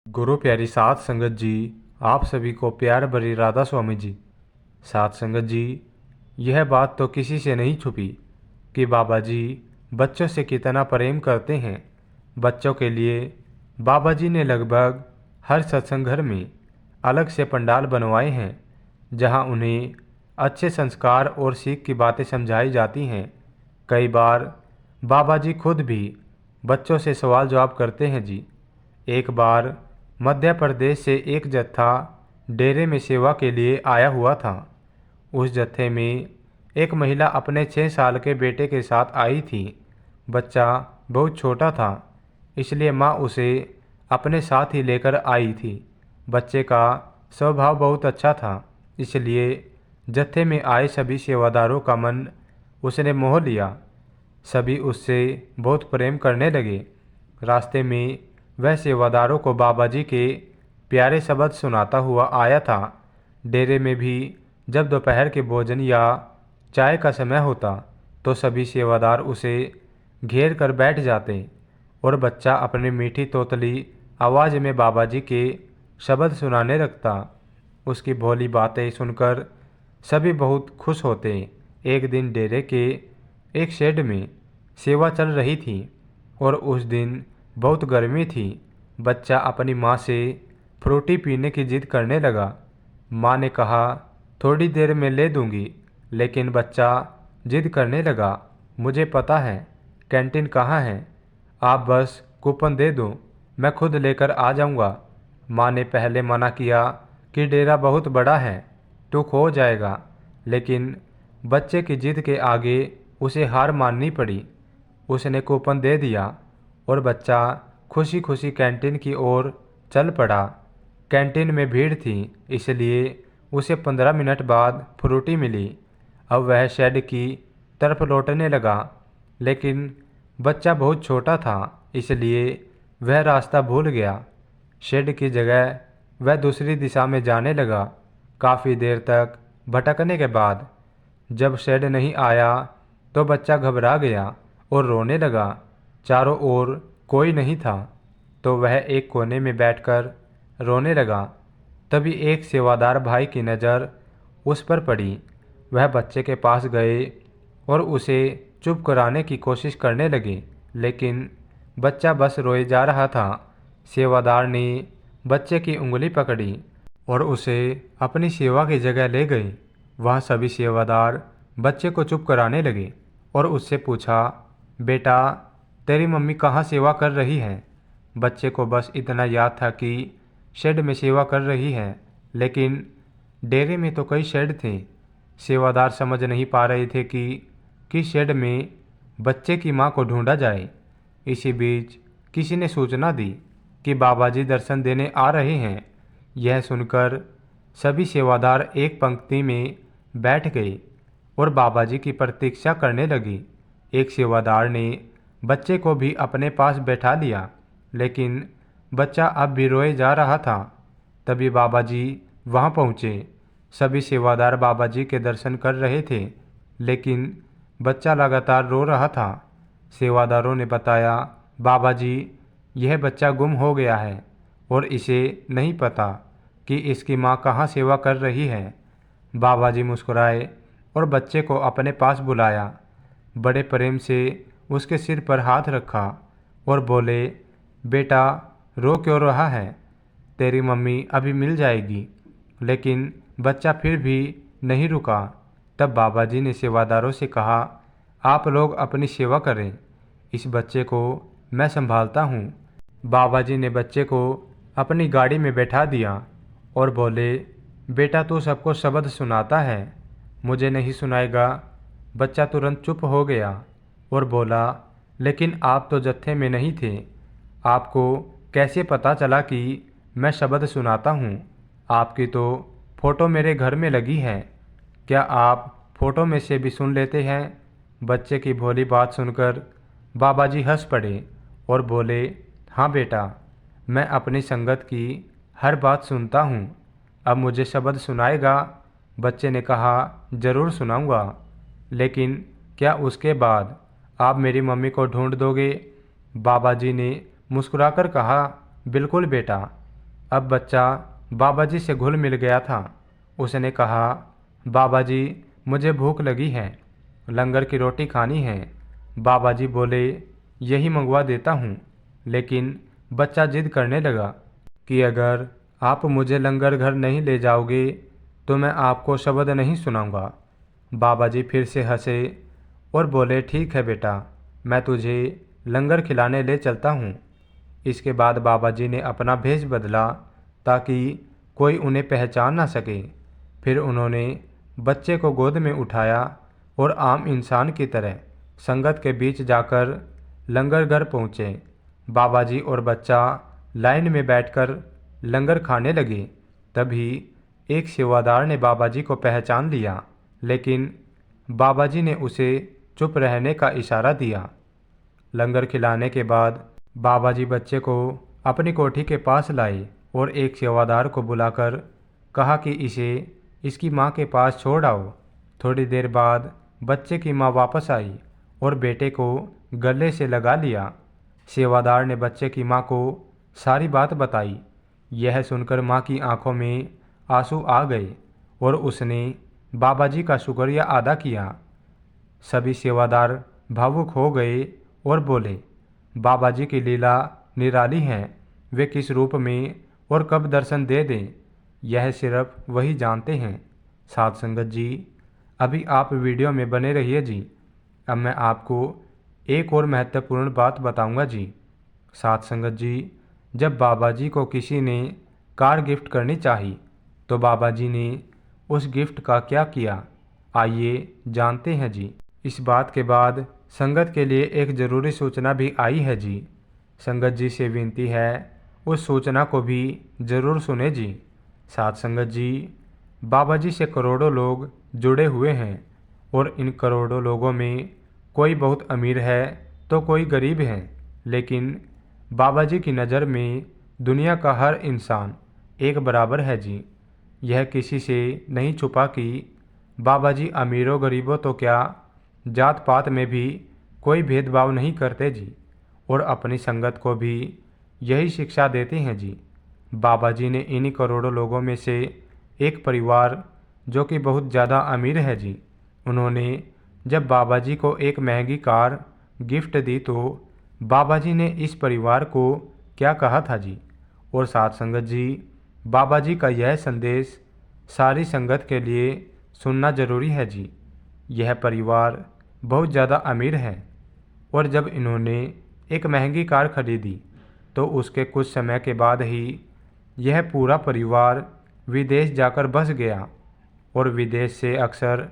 गुरु प्यारी साध संगत जी, आप सभी को प्यार भरी राधा स्वामी जी। साध संगत जी, यह बात तो किसी से नहीं छुपी कि बाबा जी बच्चों से कितना प्रेम करते हैं। बच्चों के लिए बाबा जी ने लगभग हर सत्संग घर में अलग से पंडाल बनवाए हैं, जहां उन्हें अच्छे संस्कार और सीख की बातें समझाई जाती हैं। कई बार बाबा जी खुद भी बच्चों से सवाल जवाब करते हैं जी। एक बार मध्य प्रदेश से एक जत्था डेरे में सेवा के लिए आया हुआ था। उस जत्थे में एक महिला अपने 6 साल के बेटे के साथ आई थी। बच्चा बहुत छोटा था, इसलिए माँ उसे अपने साथ ही लेकर आई थी। बच्चे का स्वभाव बहुत अच्छा था, इसलिए जत्थे में आए सभी सेवादारों का मन उसने मोह लिया। सभी उससे बहुत प्रेम करने लगे। रास्ते में वह सेवादारों को बाबा जी के प्यारे शब्द सुनाता हुआ आया था। डेरे में भी जब दोपहर के भोजन या चाय का समय होता तो सभी सेवादार उसे घेर कर बैठ जाते और बच्चा अपनी मीठी तोतली आवाज़ में बाबा जी के शब्द सुनाने लगता। उसकी भोली बातें सुनकर सभी बहुत खुश होते। एक दिन डेरे के एक शेड में सेवा चल रही थी और उस दिन बहुत गर्मी थी। बच्चा अपनी माँ से फ्रूटी पीने की जिद करने लगा। माँ ने कहा, थोड़ी देर में ले दूंगी, लेकिन बच्चा जिद करने लगा, मुझे पता है कैंटीन कहाँ है, आप बस कूपन दे दो, मैं खुद लेकर आ जाऊंगा। माँ ने पहले मना किया कि डेरा बहुत बड़ा है, तू खो जाएगा, लेकिन बच्चे की जिद के आगे उसे हार माननी पड़ी। उसने कूपन दे दिया और बच्चा खुशी खुशी कैंटीन की ओर चल पड़ा। कैंटीन में भीड़ थी, इसलिए उसे 15 मिनट बाद फ्रूटी मिली। अब वह शेड की तरफ लौटने लगा, लेकिन बच्चा बहुत छोटा था, इसलिए वह रास्ता भूल गया। शेड की जगह वह दूसरी दिशा में जाने लगा। काफ़ी देर तक भटकने के बाद जब शेड नहीं आया तो बच्चा घबरा गया और रोने लगा। चारों ओर कोई नहीं था, तो वह एक कोने में बैठकर रोने लगा। तभी एक सेवादार भाई की नज़र उस पर पड़ी। वह बच्चे के पास गए और उसे चुप कराने की कोशिश करने लगे, लेकिन बच्चा बस रोए जा रहा था। सेवादार ने बच्चे की उंगली पकड़ी और उसे अपनी सेवा की जगह ले गए। वह सभी सेवादार बच्चे को चुप कराने लगे और उससे पूछा, बेटा, तेरी मम्मी कहाँ सेवा कर रही है? बच्चे को बस इतना याद था कि शेड में सेवा कर रही है, लेकिन डेरे में तो कई शेड थे। सेवादार समझ नहीं पा रहे थे कि किस शेड में बच्चे की माँ को ढूंढा जाए। इसी बीच किसी ने सूचना दी कि बाबा जी दर्शन देने आ रहे हैं। यह सुनकर सभी सेवादार एक पंक्ति में बैठ गए और बाबा जी की प्रतीक्षा करने लगी। एक सेवादार ने बच्चे को भी अपने पास बैठा लिया, लेकिन बच्चा अब भी रोए जा रहा था। तभी बाबा जी वहाँ पहुँचे। सभी सेवादार बाबा जी के दर्शन कर रहे थे, लेकिन बच्चा लगातार रो रहा था। सेवादारों ने बताया, बाबा जी, यह बच्चा गुम हो गया है और इसे नहीं पता कि इसकी माँ कहाँ सेवा कर रही है। बाबा जी मुस्कुराए और बच्चे को अपने पास बुलाया। बड़े प्रेम से उसके सिर पर हाथ रखा और बोले, बेटा, रो क्यों रहा है? तेरी मम्मी अभी मिल जाएगी। लेकिन बच्चा फिर भी नहीं रुका। तब बाबा जी ने सेवादारों से कहा, आप लोग अपनी सेवा करें, इस बच्चे को मैं संभालता हूँ। बाबा जी ने बच्चे को अपनी गाड़ी में बैठा दिया और बोले, बेटा, तू सबको शब्द सुनाता है, मुझे नहीं सुनाएगा? बच्चा तुरंत चुप हो गया और बोला, लेकिन आप तो जत्थे में नहीं थे, आपको कैसे पता चला कि मैं शब्द सुनाता हूँ? आपकी तो फ़ोटो मेरे घर में लगी है, क्या आप फ़ोटो में से भी सुन लेते हैं? बच्चे की भोली बात सुनकर बाबा जी हंस पड़े और बोले, हाँ बेटा, मैं अपनी संगत की हर बात सुनता हूँ, अब मुझे शब्द सुनाएगा? बच्चे ने कहा, ज़रूर सुनाऊंगा, लेकिन क्या उसके बाद आप मेरी मम्मी को ढूंढ दोगे? बाबा जी ने मुस्कुराकर कहा, बिल्कुल बेटा, अब बच्चा बाबा जी से घुल मिल गया था। उसने कहा, बाबा जी मुझे भूख लगी है, लंगर की रोटी खानी है। बाबा जी बोले, यही मंगवा देता हूँ। लेकिन बच्चा जिद करने लगा कि अगर आप मुझे लंगर घर नहीं ले जाओगे तो मैं आपको शब्द नहीं सुनाऊंगा। बाबा जी फिर से हंसे और बोले, ठीक है बेटा, मैं तुझे लंगर खिलाने ले चलता हूँ। इसके बाद बाबा जी ने अपना भेष बदला ताकि कोई उन्हें पहचान ना सके। फिर उन्होंने बच्चे को गोद में उठाया और आम इंसान की तरह संगत के बीच जाकर लंगर घर पहुँचे। बाबा जी और बच्चा लाइन में बैठकर लंगर खाने लगे। तभी एक सेवादार ने बाबा जी को पहचान लिया, लेकिन बाबा जी ने उसे चुप रहने का इशारा दिया। लंगर खिलाने के बाद बाबा जी बच्चे को अपनी कोठी के पास लाए और एक सेवादार को बुलाकर कहा कि इसे इसकी माँ के पास छोड़ आओ। थोड़ी देर बाद बच्चे की माँ वापस आई और बेटे को गले से लगा लिया। सेवादार ने बच्चे की माँ को सारी बात बताई। यह सुनकर माँ की आंखों में आंसू आ गए और उसने बाबा जी का शुक्रिया अदा किया। सभी सेवादार भावुक हो गए और बोले, बाबा जी की लीला निराली है। वे किस रूप में और कब दर्शन दे दें, यह सिर्फ वही जानते हैं। साध संगत जी, अभी आप वीडियो में बने रहिए जी। अब मैं आपको एक और महत्वपूर्ण बात बताऊंगा जी। साध संगत जी, जब बाबा जी को किसी ने कार गिफ्ट करनी चाही तो बाबा जी ने उस गिफ्ट का क्या किया, आइए जानते हैं जी। इस बात के बाद संगत के लिए एक ज़रूरी सूचना भी आई है जी। संगत जी से विनती है, उस सूचना को भी ज़रूर सुने जी। साथ संगत जी, बाबा जी से करोड़ों लोग जुड़े हुए हैं और इन करोड़ों लोगों में कोई बहुत अमीर है तो कोई गरीब है, लेकिन बाबा जी की नज़र में दुनिया का हर इंसान एक बराबर है जी। यह किसी से नहीं छुपा कि बाबा जी अमीरों गरीबों तो क्या, जात पात में भी कोई भेदभाव नहीं करते जी, और अपनी संगत को भी यही शिक्षा देते हैं जी। बाबा जी ने इन्हीं करोड़ों लोगों में से एक परिवार जो कि बहुत ज़्यादा अमीर है जी, उन्होंने जब बाबा जी को एक महंगी कार गिफ्ट दी तो बाबा जी ने इस परिवार को क्या कहा था जी। और साथ संगत जी, बाबा जी का यह संदेश सारी संगत के लिए सुनना जरूरी है जी। यह परिवार बहुत ज़्यादा अमीर है और जब इन्होंने एक महंगी कार खरीदी तो उसके कुछ समय के बाद ही यह पूरा परिवार विदेश जाकर बस गया। और विदेश से अक्सर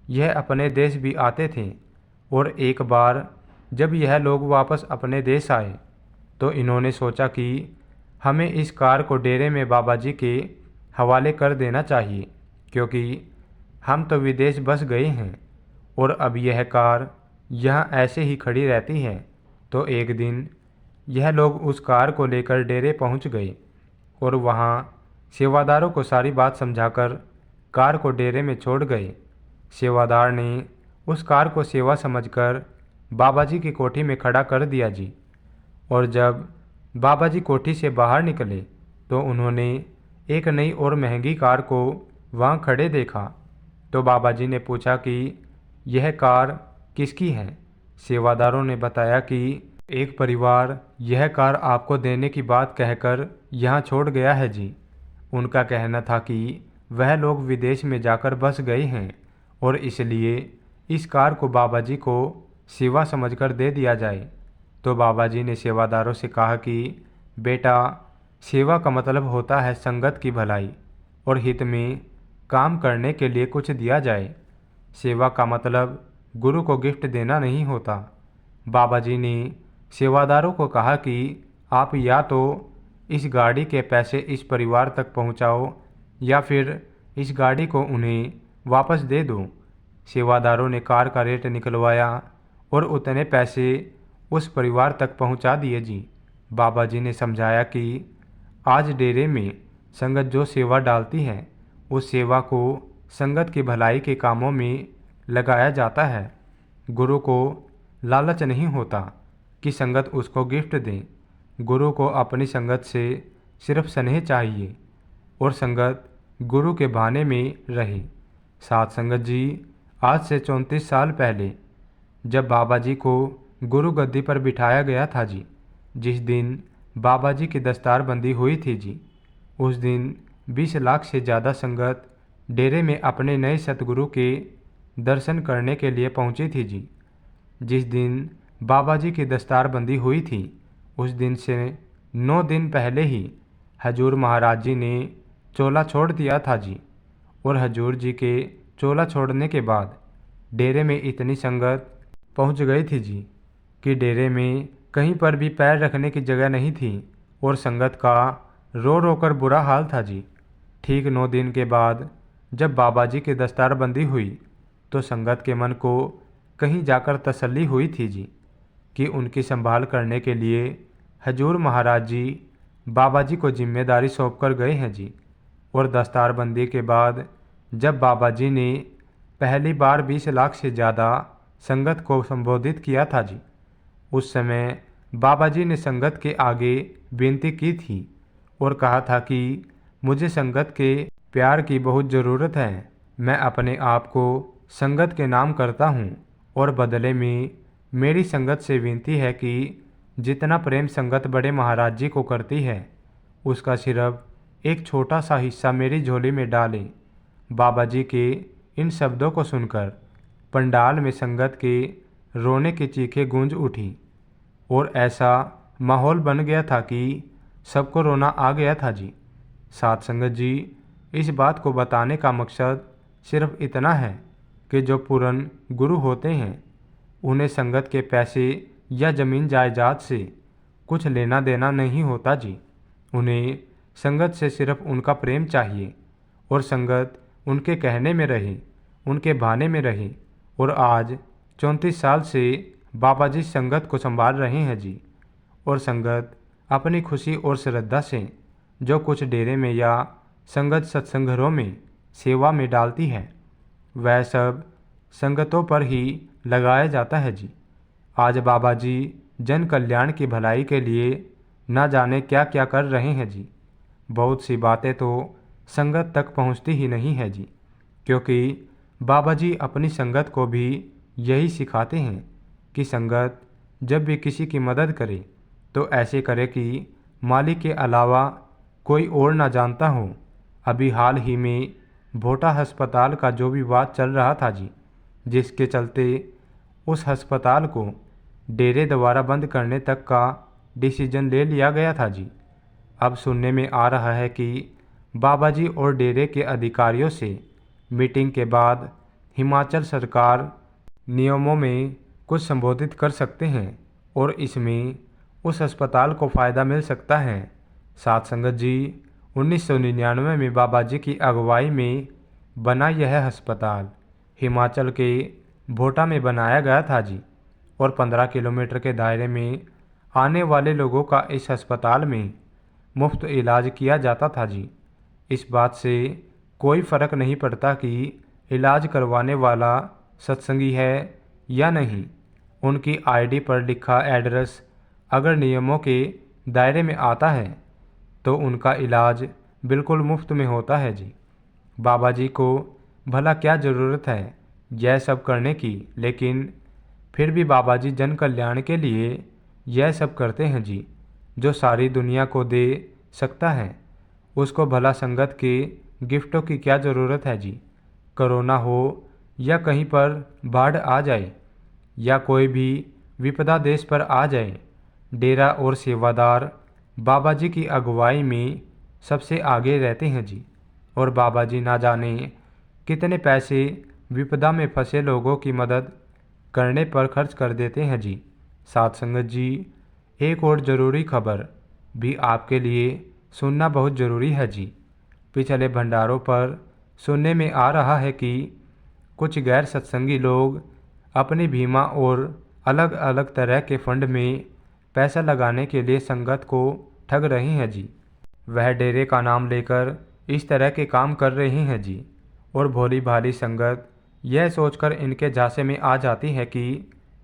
यह अपने देश भी आते थे। और एक बार जब यह लोग वापस अपने देश आए तो इन्होंने सोचा कि हमें इस कार को डेरे में बाबा जी के हवाले कर देना चाहिए, क्योंकि हम तो विदेश बस गए हैं और अब यह कार यहाँ ऐसे ही खड़ी रहती है। तो एक दिन यह लोग उस कार को लेकर डेरे पहुँच गए और वहाँ सेवादारों को सारी बात समझाकर कार को डेरे में छोड़ गए। सेवादार ने उस कार को सेवा समझकर बाबा जी की कोठी में खड़ा कर दिया जी। और जब बाबा जी कोठी से बाहर निकले तो उन्होंने एक नई और महंगी कार को वहाँ खड़े देखा। तो बाबा जी ने पूछा कि यह कार किसकी है। सेवादारों ने बताया कि एक परिवार यह कार आपको देने की बात कहकर यहाँ छोड़ गया है जी। उनका कहना था कि वह लोग विदेश में जाकर बस गए हैं और इसलिए इस कार को बाबा जी को सेवा समझकर दे दिया जाए। तो बाबा जी ने सेवादारों से कहा कि बेटा, सेवा का मतलब होता है संगत की भलाई और हित में काम करने के लिए कुछ दिया जाए। सेवा का मतलब गुरु को गिफ्ट देना नहीं होता। बाबा जी ने सेवादारों को कहा कि आप या तो इस गाड़ी के पैसे इस परिवार तक पहुंचाओ या फिर इस गाड़ी को उन्हें वापस दे दो। सेवादारों ने कार का रेट निकलवाया और उतने पैसे उस परिवार तक पहुंचा दिए जी। बाबा जी ने समझाया कि आज डेरे में संगत जो सेवा डालती है उस सेवा को संगत की भलाई के कामों में लगाया जाता है। गुरु को लालच नहीं होता कि संगत उसको गिफ्ट दे। गुरु को अपनी संगत से सिर्फ स्नेह चाहिए और संगत गुरु के बहाने में रहे। साथ संगत जी, आज से 34 साल पहले जब बाबा जी को गुरु गद्दी पर बिठाया गया था जी, जिस दिन बाबा जी की दस्तारबंदी हुई थी जी, उस दिन 20 लाख से ज़्यादा संगत डेरे में अपने नए सतगुरु के दर्शन करने के लिए पहुंची थी जी। जिस दिन बाबा जी की दस्तारबंदी हुई थी, उस दिन से 9 दिन पहले ही हजूर महाराज जी ने चोला छोड़ दिया था जी। और हजूर जी के चोला छोड़ने के बाद डेरे में इतनी संगत पहुंच गई थी जी कि डेरे में कहीं पर भी पैर रखने की जगह नहीं थी और संगत का रो रो कर बुरा हाल था जी। ठीक 9 दिन के बाद जब बाबा जी की दस्तारबंदी हुई तो संगत के मन को कहीं जाकर तसल्ली हुई थी जी कि उनकी संभाल करने के लिए हजूर महाराज जी बाबा जी को जिम्मेदारी सौंप कर गए हैं जी। और दस्तारबंदी के बाद जब बाबा जी ने पहली बार 20 लाख से ज़्यादा संगत को संबोधित किया था जी, उस समय बाबा जी ने संगत के आगे विनती की थी और कहा था कि मुझे संगत के प्यार की बहुत ज़रूरत है। मैं अपने आप को संगत के नाम करता हूँ और बदले में मेरी संगत से विनती है कि जितना प्रेम संगत बड़े महाराज जी को करती है, उसका सिर्फ एक छोटा सा हिस्सा मेरी झोली में डालें। बाबा जी के इन शब्दों को सुनकर पंडाल में संगत के रोने की चीखें गूंज उठी और ऐसा माहौल बन गया था कि सबको रोना आ गया था जी। साथ संगत जी, इस बात को बताने का मकसद सिर्फ इतना है कि जो पूर्ण गुरु होते हैं, उन्हें संगत के पैसे या ज़मीन जायदाद से कुछ लेना देना नहीं होता जी। उन्हें संगत से सिर्फ उनका प्रेम चाहिए और संगत उनके कहने में रहे, उनके बहाने में रहे। और आज 34 साल से बाबा जी संगत को संभाल रहे हैं जी। और संगत अपनी खुशी और श्रद्धा से जो कुछ डेरे में या संगत सत्संग घरों में सेवा में डालती है, वह सब संगतों पर ही लगाया जाता है जी। आज बाबा जी जन कल्याण की भलाई के लिए न जाने क्या क्या कर रहे हैं जी। बहुत सी बातें तो संगत तक पहुंचती ही नहीं है जी, क्योंकि बाबा जी अपनी संगत को भी यही सिखाते हैं कि संगत जब भी किसी की मदद करे तो ऐसे करे कि मालिक के अलावा कोई और ना जानता हो। अभी हाल ही में भोटा अस्पताल का जो विवाद चल रहा था जी, जिसके चलते उस अस्पताल को डेरे द्वारा बंद करने तक का डिसीजन ले लिया गया था जी। अब सुनने में आ रहा है कि बाबा जी और डेरे के अधिकारियों से मीटिंग के बाद हिमाचल सरकार नियमों में कुछ संबोधित कर सकते हैं और इसमें उस अस्पताल को फ़ायदा मिल सकता है। साथ संगत जी, 1999 में बाबा जी की अगुवाई में बना यह अस्पताल हिमाचल के भोटा में बनाया गया था जी। और 15 किलोमीटर के दायरे में आने वाले लोगों का इस अस्पताल में मुफ्त इलाज किया जाता था जी। इस बात से कोई फ़र्क नहीं पड़ता कि इलाज करवाने वाला सत्संगी है या नहीं। उनकी आईडी पर लिखा एड्रेस अगर नियमों के दायरे में आता है तो उनका इलाज बिल्कुल मुफ्त में होता है जी। बाबा जी को भला क्या ज़रूरत है यह सब करने की, लेकिन फिर भी बाबा जी जन कल्याण के लिए यह सब करते हैं जी। जो सारी दुनिया को दे सकता है, उसको भला संगत के गिफ्टों की क्या ज़रूरत है जी। कोरोना हो या कहीं पर बाढ़ आ जाए या कोई भी विपदा देश पर आ जाए, डेरा और सेवादार बाबा जी की अगुवाई में सबसे आगे रहते हैं जी। और बाबा जी ना जाने कितने पैसे विपदा में फंसे लोगों की मदद करने पर खर्च कर देते हैं जी। साथ संगत जी, एक और ज़रूरी खबर भी आपके लिए सुनना बहुत ज़रूरी है जी। पिछले भंडारों पर सुनने में आ रहा है कि कुछ गैर सत्संगी लोग अपनी बीमा और अलग अलग तरह के फंड में पैसा लगाने के लिए संगत को ठग रहे हैं जी। वह डेरे का नाम लेकर इस तरह के काम कर रहे हैं जी। और भोली भाली संगत यह सोचकर इनके झांसे में आ जाती है कि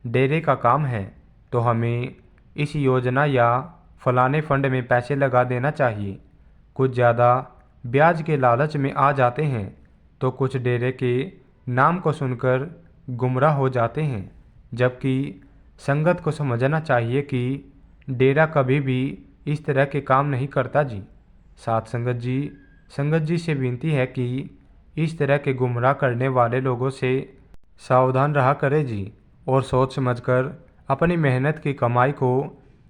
डेरे का काम है तो हमें इस योजना या फलाने फंड में पैसे लगा देना चाहिए। कुछ ज़्यादा ब्याज के लालच में आ जाते हैं तो कुछ डेरे के नाम को सुनकर गुमराह हो जाते हैं, जबकि संगत को समझना चाहिए कि डेरा कभी भी इस तरह के काम नहीं करता जी। साथ संगत जी से विनती है कि इस तरह के गुमराह करने वाले लोगों से सावधान रहा करे जी, और सोच समझकर अपनी मेहनत की कमाई को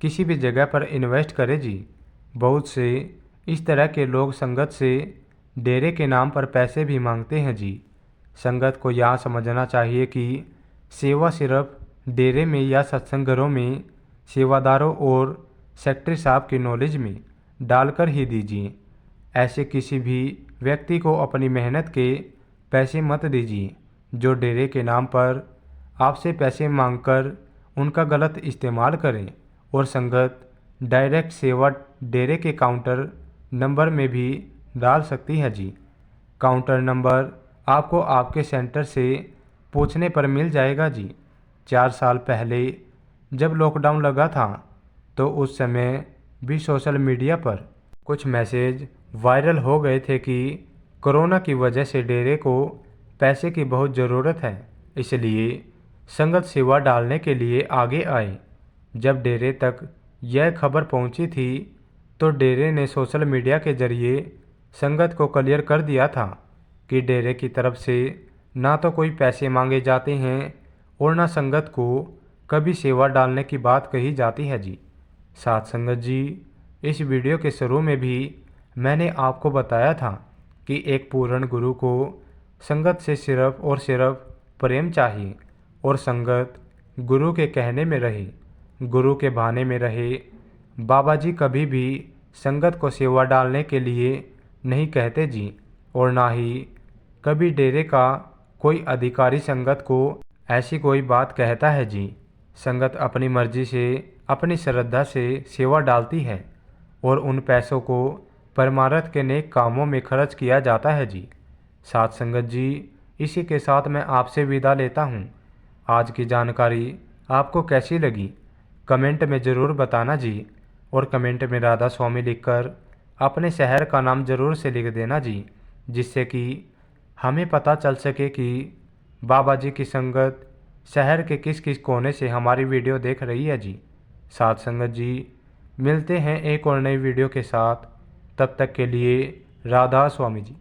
किसी भी जगह पर इन्वेस्ट करे जी। बहुत से इस तरह के लोग संगत से डेरे के नाम पर पैसे भी मांगते हैं जी। संगत को यह समझना चाहिए कि सेवा सिर्फ डेरे में या सत्संग घरों में सेवादारों और सेक्रेटरी साहब की नॉलेज में डालकर ही दीजिए। ऐसे किसी भी व्यक्ति को अपनी मेहनत के पैसे मत दीजिए जो डेरे के नाम पर आपसे पैसे मांगकर उनका गलत इस्तेमाल करें। और संगत डायरेक्ट सेवा डेरे के काउंटर नंबर में भी डाल सकती है जी। काउंटर नंबर आपको आपके सेंटर से पूछने पर मिल जाएगा जी। 4 साल पहले जब लॉकडाउन लगा था तो उस समय भी सोशल मीडिया पर कुछ मैसेज वायरल हो गए थे कि कोरोना की वजह से डेरे को पैसे की बहुत ज़रूरत है, इसलिए संगत सेवा डालने के लिए आगे आए। जब डेरे तक यह खबर पहुंची थी तो डेरे ने सोशल मीडिया के जरिए संगत को क्लियर कर दिया था कि डेरे की तरफ से ना तो कोई पैसे मांगे जाते हैं और ना संगत को कभी सेवा डालने की बात कही जाती है जी। साथ संगत जी, इस वीडियो के शुरू में भी मैंने आपको बताया था कि एक पूर्ण गुरु को संगत से सिर्फ और सिर्फ प्रेम चाहिए और संगत गुरु के कहने में रहे, गुरु के बहाने में रहे। बाबा जी कभी भी संगत को सेवा डालने के लिए नहीं कहते जी, और ना ही कभी डेरे का कोई अधिकारी संगत को ऐसी कोई बात कहता है जी। संगत अपनी मर्जी से अपनी श्रद्धा से सेवा डालती है और उन पैसों को परमार्थ के नेक कामों में खर्च किया जाता है जी। साथ संगत जी, इसी के साथ मैं आपसे विदा लेता हूँ। आज की जानकारी आपको कैसी लगी कमेंट में ज़रूर बताना जी, और कमेंट में राधा स्वामी लिखकर अपने शहर का नाम ज़रूर से लिख देना जी, जिससे कि हमें पता चल सके कि बाबा जी की संगत शहर के किस किस कोने से हमारी वीडियो देख रही है जी। साथ संगत जी, मिलते हैं एक और नई वीडियो के साथ, तब तक के लिए राधा स्वामी जी।